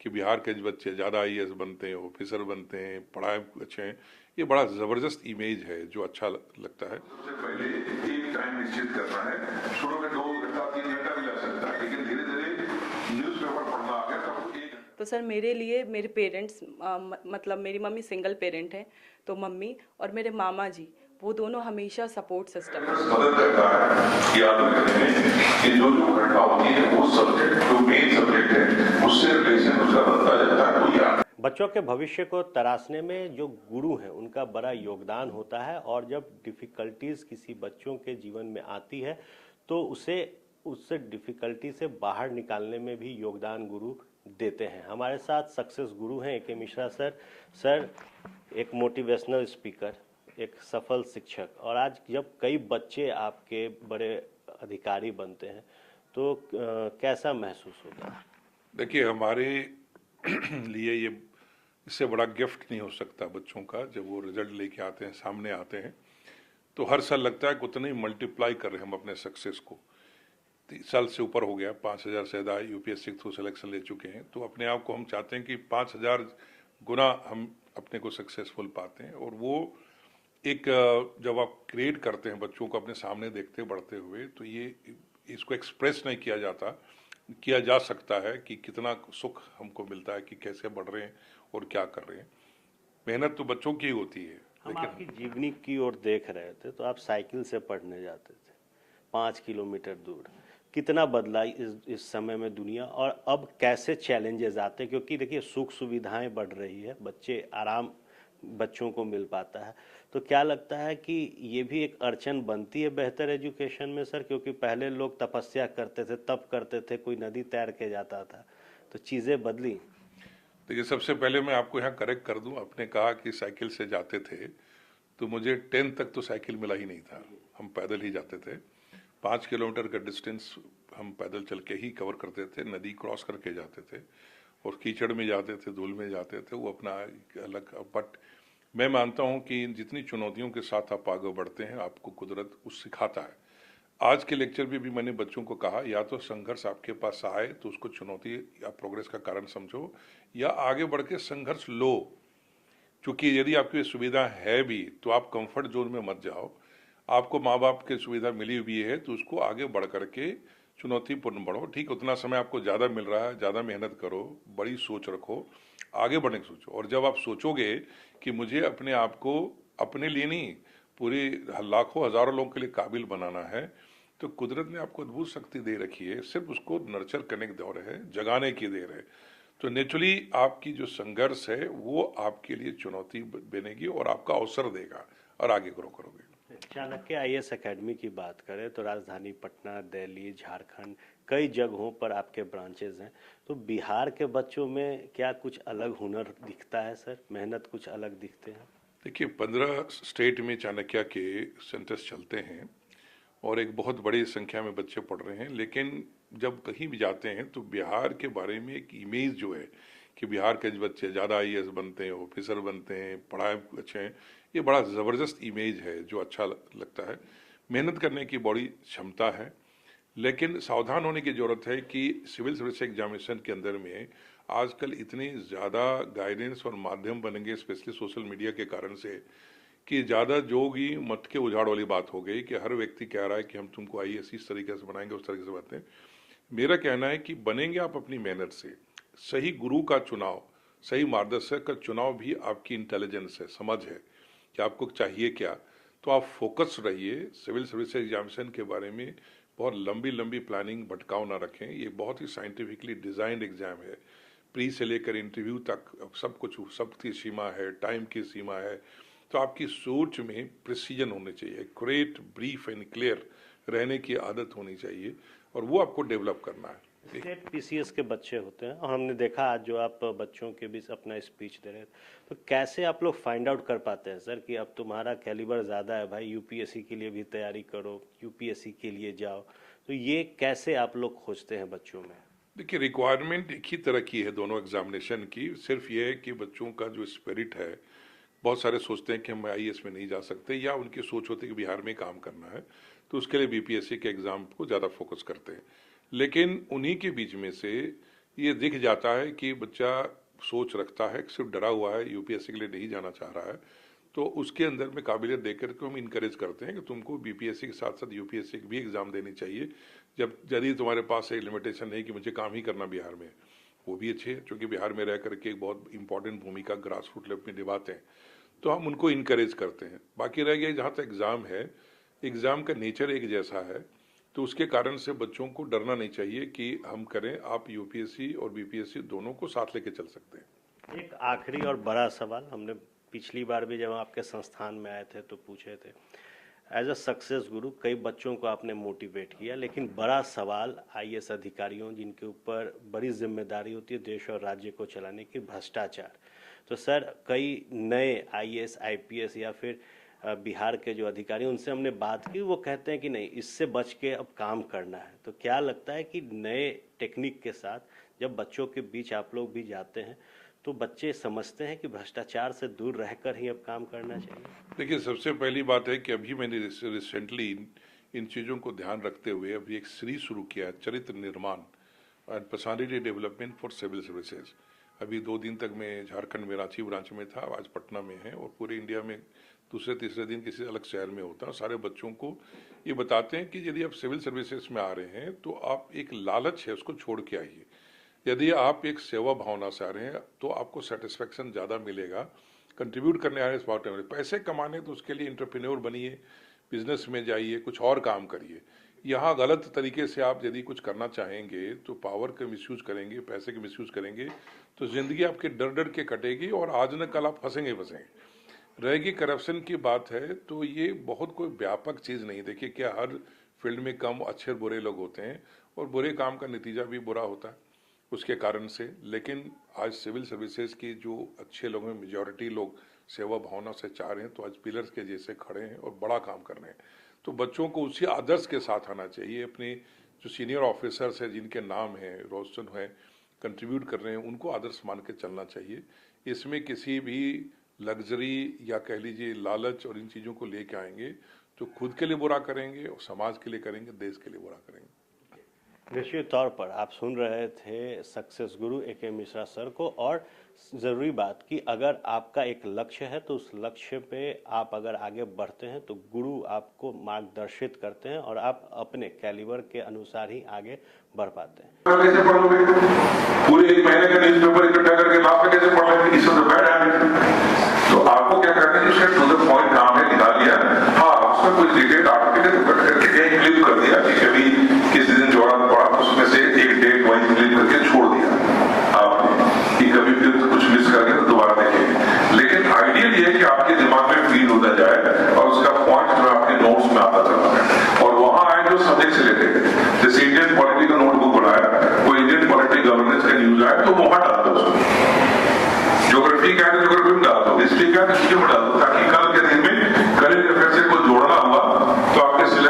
कि बिहार के बच्चे ज़्यादा आईएएस बनते हैं, ऑफिसर बनते हैं, पढ़ाई अच्छे हैं, ये बड़ा ज़बरदस्त इमेज है जो अच्छा लगता है। सबसे पहले एक टाइम निश्चित करना है। शुरू में 2 घंटा 3 घंटा भी लग सकता है, लेकिन धीरे धीरे न्यूज़पेपर पढ़ना आ गया तब एक। तो सर मेरे लिए मेरे पेरेंट्स मतलब मेरी मम्मी सिंगल पेरेंट है, तो मम्मी और मेरे मामा जी वो दोनों हमेशा सपोर्ट सिस्टम है। मदद करता है याद रखने में कि जो जो घटना होती है वो सब्जेक्ट जो मेन सब्जेक्ट है उससे रिलेशन उसका बनता जाता है तो याद। बच्चों के भविष्य को तराशने में जो गुरु हैं उनका बड़ा योगदान होता है, और जब डिफ़िकल्टीज़ किसी बच्चों के जीवन में आती है तो उससे डिफ़िकल्टी से बाहर निकालने में भी योगदान गुरु देते हैं। हमारे साथ सक्सेस गुरु हैं ए.के. मिश्रा सर। सर एक मोटिवेशनल स्पीकर, एक सफल शिक्षक, और आज जब कई बच्चे आपके बड़े अधिकारी बनते हैं तो कैसा महसूस होता है? देखिए, हमारे लिए ये इससे बड़ा गिफ्ट नहीं हो सकता बच्चों का। जब वो रिजल्ट लेके आते हैं, सामने आते हैं, तो हर साल लगता है कि उतना ही मल्टीप्लाई कर रहे हैं हम अपने सक्सेस को। 30 साल से ऊपर हो गया, 5000 से ज़्यादा यूपीएससी थ्रू सिलेक्शन ले चुके हैं, तो अपने आप को हम चाहते हैं कि 5000 गुना हम अपने को सक्सेसफुल पाते हैं। और वो एक जब आप क्रिएट करते हैं बच्चों को अपने सामने देखते बढ़ते हुए, तो ये इसको एक्सप्रेस नहीं किया जा सकता है कि कितना सुख हमको मिलता है कि कैसे बढ़ रहे हैं और क्या कर रहे हैं। मेहनत तो बच्चों की ही होती है। हम आपकी जीवनी की ओर देख रहे थे तो आप साइकिल से पढ़ने जाते थे 5 किलोमीटर दूर। कितना बदला इस समय में दुनिया, और अब कैसे चैलेंजेस आते हैं? क्योंकि देखिए सुख सुविधाएं बढ़ रही है, आराम बच्चों को मिल पाता है, तो क्या लगता है कि ये भी एक अड़चन बनती है बेहतर एजुकेशन में सर? क्योंकि पहले लोग तपस्या करते थे, तप करते थे, कोई नदी तैर के जाता था, तो चीज़ें बदली। देखिए, सबसे पहले मैं आपको यहाँ करेक्ट कर दूं। आपने कहा कि साइकिल से जाते थे, तो मुझे 10 तक तो साइकिल मिला ही नहीं था, हम पैदल ही जाते थे। 5 किलोमीटर का डिस्टेंस हम पैदल चल के ही कवर करते थे, नदी क्रॉस करके जाते थे, और कीचड़ में जाते थे, धूल में जाते थे, वो अपना अलग। बट मैं मानता हूँ कि जितनी चुनौतियों के साथ आप आगे बढ़ते हैं, आपको कुदरत उस सिखाता है। आज के लेक्चर में भी मैंने बच्चों को कहा, या तो संघर्ष आपके पास आए तो उसको चुनौती या प्रोग्रेस का कारण समझो, या आगे बढ़ के संघर्ष लो। क्योंकि यदि आपकी सुविधा है भी तो आप कंफर्ट जोन में मत जाओ। आपको माँ बाप की सुविधा मिली हुई है तो उसको आगे बढ़ करके चुनौतीपूर्ण बढ़ो। ठीक, उतना समय आपको ज़्यादा मिल रहा है, ज़्यादा मेहनत करो, बड़ी सोच रखो, आगे बढ़ने की सोचो। और जब आप सोचोगे कि मुझे अपने आप को अपने लिए नहीं, पूरे लाखों हज़ारों लोगों के लिए काबिल बनाना है, तो कुदरत ने आपको अद्भुत शक्ति दे रखी है, सिर्फ उसको नर्चर करने की दौर है, जगाने की देर है। तो नेचुरली आपकी जो संघर्ष है वो आपके लिए चुनौती बनेगी और आपका अवसर देगा और आगे ग्रो करोगे। चाणक्य आईएएस एकेडमी की बात करें तो राजधानी पटना, दिल्ली, झारखंड, कई जगहों पर आपके ब्रांचेज हैं, तो बिहार के बच्चों में क्या कुछ अलग हुनर दिखता है सर? मेहनत कुछ अलग दिखते हैं? देखिए, 15 स्टेट में चाणक्य के सेंटर्स चलते हैं और एक बहुत बड़ी संख्या में बच्चे पढ़ रहे हैं। लेकिन जब कहीं भी जाते हैं तो बिहार के बारे में एक इमेज जो है कि बिहार के बच्चे ज़्यादा आईएएस बनते हैं, ऑफिसर बनते हैं, पढ़ाई अच्छे हैं, ये बड़ा ज़बरदस्त इमेज है जो अच्छा लगता है। मेहनत करने की बड़ी क्षमता है, लेकिन सावधान होने की ज़रूरत है कि सिविल सर्विस एग्जामिनेशन के अंदर में आजकल इतनी ज़्यादा गाइडेंस और माध्यम बनेंगे, स्पेशली सोशल मीडिया के कारण से, कि ज़्यादा जोगी मत के उजाड़ वाली बात हो गई कि हर व्यक्ति कह रहा है कि हम तुमको आईएएस इस तरीके से बनाएंगे, उस तरीके से बनाते हैं। मेरा कहना है कि बनेंगे आप अपनी मेहनत से। सही गुरु का चुनाव, सही मार्गदर्शक का चुनाव भी आपकी इंटेलिजेंस है, समझ है कि आपको चाहिए क्या। तो आप फोकस रहिए। सिविल सर्विस एग्जामिनेशन के बारे में बहुत लंबी लंबी प्लानिंग भटकाव ना रखें। ये बहुत ही साइंटिफिकली डिज़ाइंड एग्जाम है, प्री से लेकर इंटरव्यू तक सब कुछ, सबकी सीमा है, टाइम की सीमा है। तो आपकी सोच में प्रिसीजन होनी चाहिए, एक्यूरेट, ब्रीफ एंड क्लियर रहने की आदत होनी चाहिए, और वो आपको डेवलप करना है। स्टेट पीसीएस के बच्चे होते हैं, और हमने देखा आज जो आप बच्चों के बीच अपना स्पीच दे रहे हैं, तो कैसे आप लोग फाइंड आउट कर पाते हैं सर कि अब तुम्हारा कैलिबर ज़्यादा है भाई, यूपीएससी के लिए भी तैयारी करो, यूपीएससी के लिए जाओ, तो ये कैसे आप लोग खोजते हैं बच्चों में? देखिए, रिक्वायरमेंट एक ही तरह की है दोनों एग्जामिनेशन की। सिर्फ ये है कि बच्चों का जो स्पिरिट है, बहुत सारे सोचते हैं कि हम आईएएस में नहीं जा सकते, या उनकी सोच होती है कि बिहार में काम करना है, तो उसके लिए बीपीएससी के एग्ज़ाम को ज़्यादा फोकस करते हैं। लेकिन उन्हीं के बीच में से ये दिख जाता है कि बच्चा सोच रखता है, सिर्फ डरा हुआ है, यूपीएससी के लिए नहीं जाना चाह रहा है, तो उसके अंदर में काबिलियत देकर के हम इनकरेज करते हैं कि तुमको बीपीएससी के साथ साथ यूपीएससी की भी एग्ज़ाम देनी चाहिए, जब यदि तुम्हारे पास एक लिमिटेशन नहीं कि मुझे काम ही करना बिहार में, वो भी अच्छे है, क्योंकि बिहार में रह करके एक बहुत इंपॉर्टेंट भूमिका ग्रास रूट लेवल में निभाते हैं, तो हम उनको इनकरेज करते हैं। बाकी रह गया जहाँ तक एग्ज़ाम है, एग्ज़ाम का नेचर एक जैसा है, तो उसके कारण से बच्चों को डरना नहीं चाहिए कि हम करें, आप यूपीएससी और बीपीएससी दोनों को साथ लेके चल सकते हैं। एक आखिरी और बड़ा सवाल, हमने पिछली बार भी जब आपके संस्थान में आए थे तो पूछे थे, एज अ सक्सेस गुरु कई बच्चों को आपने मोटिवेट किया, लेकिन बड़ा सवाल आईएएस अधिकारियों जिनके ऊपर बड़ी जिम्मेदारी होती है देश और राज्य को चलाने की, भ्रष्टाचार। तो सर, कई नए आईएएस आईपीएस या फिर बिहार के जो अधिकारी, उनसे हमने बात की, वो कहते हैं कि नहीं, इससे बच के अब काम करना है। तो क्या लगता है कि नए टेक्निक के साथ जब बच्चों के बीच आप लोग भी जाते हैं तो बच्चे समझते हैं कि भ्रष्टाचार से दूर रहकर ही अब काम करना चाहिए? देखिए, सबसे पहली बात है कि अभी मैंने रिसेंटली इन चीज़ों को ध्यान रखते हुए अभी एक सीरीज शुरू किया है, चरित्र निर्माण and personality development for civil services. अभी 2 दिन तक मैं झारखंड में रांची ब्रांच में था, आज पटना में है, और पूरे इंडिया में दूसरे तीसरे दिन किसी अलग शहर में होता है। सारे बच्चों को ये बताते हैं कि यदि आप सिविल सर्विसेज में आ रहे हैं तो आप एक लालच है उसको छोड़ के आइए, यदि आप एक सेवा भावना से आ रहे हैं तो आपको सेटिस्फेक्शन ज़्यादा मिलेगा। कंट्रीब्यूट करने आ रहे हैं स्मार्ट में, पैसे कमाने तो उसके लिए एंटरप्रेन्योर बनिए, बिजनेस में जाइए, कुछ और काम करिए। यहाँ गलत तरीके से आप यदि कुछ करना चाहेंगे तो पावर का मिसयूज करेंगे, पैसे का मिसयूज करेंगे, तो ज़िंदगी आपके डर डर के कटेगी और आज न कल आप फंसेंगे। रहेगी करप्शन की बात है तो ये बहुत कोई व्यापक चीज़ नहीं। देखिए, क्या हर फील्ड में कम अच्छे बुरे लोग होते हैं और बुरे काम का नतीजा भी बुरा होता है उसके कारण से, लेकिन आज सिविल सर्विसेज की जो अच्छे लोग हैं, मेजॉरिटी लोग सेवा भावना से चाह रहे हैं, तो आज पिलर्स के जैसे खड़े हैं और बड़ा काम कर रहे हैं। तो बच्चों को उसी आदर्श के साथ आना चाहिए। अपने जो सीनियर ऑफिसर्स हैं जिनके नाम हैं, रोशन है, कंट्रीब्यूट कर रहे हैं, उनको आदर्श मान के चलना चाहिए। इसमें किसी भी लग्जरी या कह लीजिए लालच और इन चीज़ों को लेके आएंगे तो खुद के लिए बुरा करेंगे और समाज के लिए करेंगे, देश के लिए बुरा करेंगे। निश्चित तौर पर आप सुन रहे थे सक्सेस गुरु ए.के. मिश्रा सर को, और ज़रूरी बात कि अगर आपका एक लक्ष्य है तो उस लक्ष्य पे आप अगर आगे बढ़ते हैं तो गुरु आपको मार्गदर्शित करते हैं और आप अपने कैलिबर के अनुसार ही आगे बढ़ पाते हैं। कैसे पढ़ोगे? पूरे 1 महीने का न्यूज़पेपर इकट्ठा करके लास्ट में कैसे पढ़ लेंगे? इससे तो बैड हैबिट। तो आपको क्या करना है, उसका टू द पॉइंट काम है, निकाल लिया, हाँ उसमें कुछ डिटेल आर्टिकल कट करके कहीं क्लिप कर दिया कि कभी किसी दिन जोड़ा पड़ा, उसमें से एक डेट वाइज क्लिप करके छोड़ दिया आपने कि कभी फिर कुछ मिस करके तो दोबारा देखेंगे। लेकिन आइडियल ये है कि आपके दिमाग में फील होता जाए और उसका पॉइंट जो आपके नोट्स में आता चला है, और वहां आए जो सब्जेक्ट से रिलेटेड, जैसे इंडियन पॉलिटी का नोटबुक बनाया, वो इंडियन पॉलिटी गवर्नेंस का न्यूज आया तो वहां डाल दो उसको। ज्योग्राफी क्या है, ज्योग्राफी में डाल दो, हिस्ट्री क्या है, हिस्ट्री में डाल दो, ताकि कल के दिन में करंट अफेयर से कोई जोड़ना हुआ तो आपके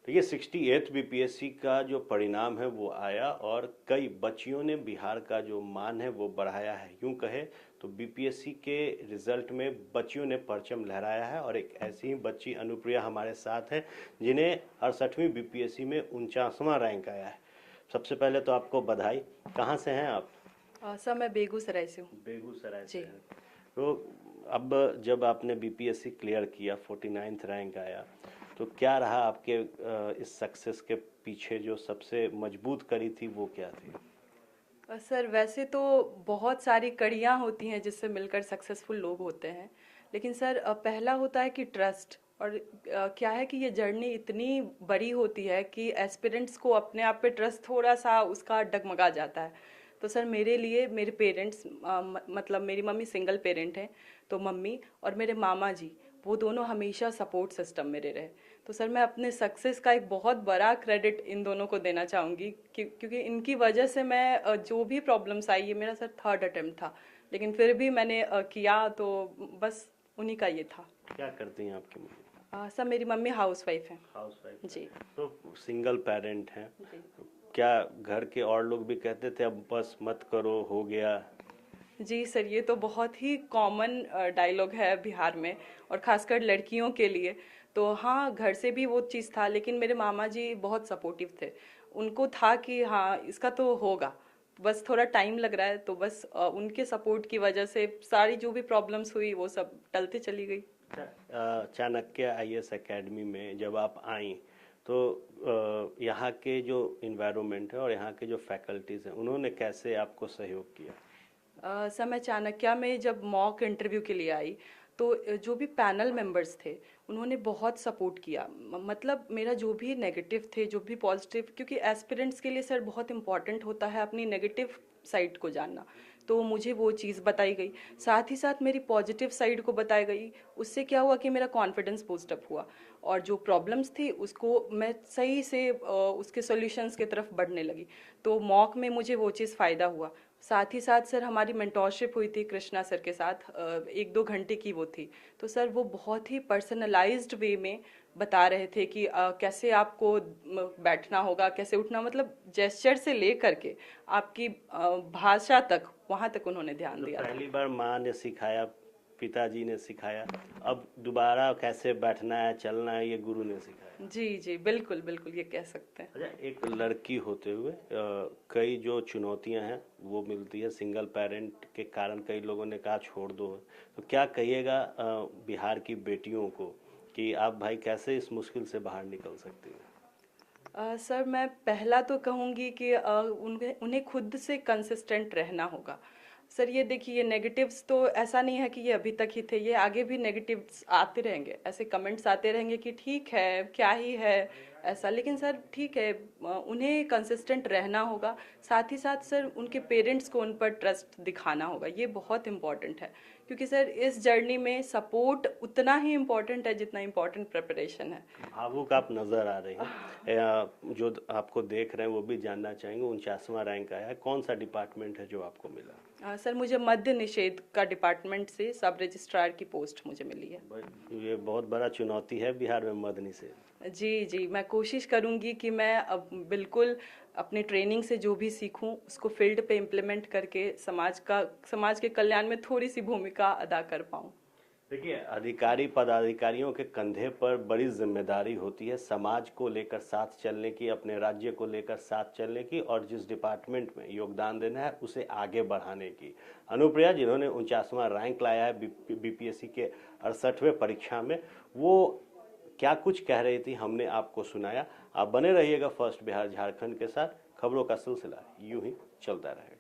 ये 68th बीपीएससी का जो परिणाम है वो आया और कई बच्चियों ने बिहार का जो मान है वो बढ़ाया है। यूं कहे तो बीपीएससी के रिजल्ट में बच्चियों ने परचम लहराया है, और एक ऐसी ही बच्ची अनुप्रिया हमारे साथ है जिन्हें 68वीं बीपीएससी में 49वां रैंक आया है। सबसे पहले तो आपको बधाई। कहाँ से हैं आप? सर, मैं बेगूसराय से हूँ। बेगूसराय से हैं। तो अब जब आपने बीपीएससी क्लियर किया, 49th रैंक आया, तो क्या रहा आपके इस सक्सेस के पीछे जो सबसे मजबूत कड़ी थी वो क्या थी? सर, वैसे तो बहुत सारी कड़ियाँ होती हैं जिससे मिलकर सक्सेसफुल लोग होते हैं, लेकिन सर पहला होता है कि ट्रस्ट। और क्या है कि ये जर्नी इतनी बड़ी होती है कि एस्पिरेंट्स को अपने आप पे ट्रस्ट थोड़ा सा उसका डगमगा जाता है। तो सर मेरे लिए मेरे पेरेंट्स, मतलब मेरी मम्मी सिंगल पेरेंट हैं, तो मम्मी और मेरे मामा जी, वो दोनों हमेशा सपोर्ट सिस्टम मेरे रहे। तो सर मैं अपने सक्सेस का एक बहुत बड़ा क्रेडिट इन दोनों को देना चाहूँगी, क्योंकि इनकी वजह से मैं जो भी प्रॉब्लम्स आई, ये मेरा सर 3rd अटेम्प्ट था, लेकिन फिर भी मैंने किया, तो बस उन्हीं का ये था। क्या करती हैं आपकी मम्मी? सर मेरी मम्मी हाउसवाइफ हैं। हाउसवाइफ जी। तो सिंगल पेरेंट हैं, जी। क्या घर के और लोग भी कहते थे अब बस मत करो, हो गया? जी सर, ये तो बहुत ही कॉमन डायलॉग है बिहार में, और ख़ासकर लड़कियों के लिए। तो हाँ, घर से भी वो चीज़ था, लेकिन मेरे मामा जी बहुत सपोर्टिव थे। उनको था कि हाँ इसका तो होगा, बस थोड़ा टाइम लग रहा है, तो बस उनके सपोर्ट की वजह से सारी जो भी प्रॉब्लम्स हुई वो सब टलते चली गई। चाणक्य आईएएस एकेडमी में जब आप आई तो यहाँ के जो इन्वायरमेंट है और यहाँ के जो फैकल्टीज हैं उन्होंने कैसे आपको सहयोग किया? सर मैं चाणक्य में जब मॉक इंटरव्यू के लिए आई तो जो भी पैनल मेंबर्स थे उन्होंने बहुत सपोर्ट किया। मतलब मेरा जो भी नेगेटिव थे, जो भी पॉजिटिव, क्योंकि एस्पिरेंट्स के लिए सर बहुत इंपॉर्टेंट होता है अपनी नेगेटिव साइड को जानना, तो मुझे वो चीज़ बताई गई, साथ ही साथ मेरी पॉजिटिव साइड को बताई गई। उससे क्या हुआ कि मेरा कॉन्फिडेंस बूस्ट अप हुआ और जो प्रॉब्लम्स थी उसको मैं सही से उसके सॉल्यूशंस की तरफ बढ़ने लगी। तो मॉक में मुझे वो चीज़ फ़ायदा हुआ। साथ ही साथ सर हमारी मेंटोरशिप हुई थी कृष्णा सर के साथ, 1-2 घंटे की वो थी। तो सर वो बहुत ही पर्सनलाइज्ड वे में बता रहे थे कि कैसे आपको बैठना होगा, कैसे उठना, मतलब जेस्चर से ले करके आपकी भाषा तक, वहाँ तक उन्होंने ध्यान दिया। पहली बार माँ ने सिखाया, पिताजी ने सिखाया, अब दोबारा कैसे बैठना है, चलना है, ये गुरु ने सिखाया। जी जी, बिल्कुल बिल्कुल, ये कह सकते हैं। अच्छा, एक लड़की होते हुए कई जो चुनौतियां हैं वो मिलती है, सिंगल पेरेंट के कारण कई लोगों ने कहा छोड़ दो, तो क्या कहिएगा बिहार की बेटियों को कि आप भाई कैसे इस मुश्किल से बाहर निकल सकती हैं? सर मैं पहला तो कहूँगी कि उन्हें खुद से कंसिस्टेंट रहना होगा। सर ये देखिए, ये नेगेटिव्स तो ऐसा नहीं है कि ये अभी तक ही थे, ये आगे भी नेगेटिव्स आते रहेंगे, ऐसे कमेंट्स आते रहेंगे कि ठीक है क्या ही है ऐसा, लेकिन सर ठीक है, उन्हें कंसिस्टेंट रहना होगा। साथ ही साथ सर उनके पेरेंट्स को उन पर ट्रस्ट दिखाना होगा, ये बहुत इम्पॉर्टेंट है, क्योंकि सर इस जर्नी में सपोर्ट उतना ही इम्पॉर्टेंट है जितना इम्पॉर्टेंट प्रिपरेशन है। भावुक आप नजर आ रही हैं, जो आपको देख रहे हैं वो भी जानना चाहेंगे। 49वां रैंक आया है, कौन सा डिपार्टमेंट है जो आपको मिला? सर मुझे मद्य निषेध का डिपार्टमेंट से सब रजिस्ट्रार की पोस्ट मुझे मिली है। ये बहुत बड़ा चुनौती है बिहार में मद्य निषेध। जी जी, मैं कोशिश करूंगी कि मैं अब बिल्कुल अपनी ट्रेनिंग से जो भी सीखूं उसको फील्ड पे इम्प्लीमेंट करके समाज के कल्याण में थोड़ी सी भूमिका अदा कर पाऊं। देखिए, अधिकारी पदाधिकारियों के कंधे पर बड़ी जिम्मेदारी होती है समाज को लेकर साथ चलने की, अपने राज्य को लेकर साथ चलने की, और जिस डिपार्टमेंट में योगदान देना है उसे आगे बढ़ाने की। अनुप्रिया जिन्होंने 49वां रैंक लाया है बीपीएससी के 68वें परीक्षा में, वो क्या कुछ कह रही थी हमने आपको सुनाया। आप बने रहिएगा फर्स्ट बिहार झारखंड के साथ, खबरों का सिलसिला यूं ही चलता रहेगा।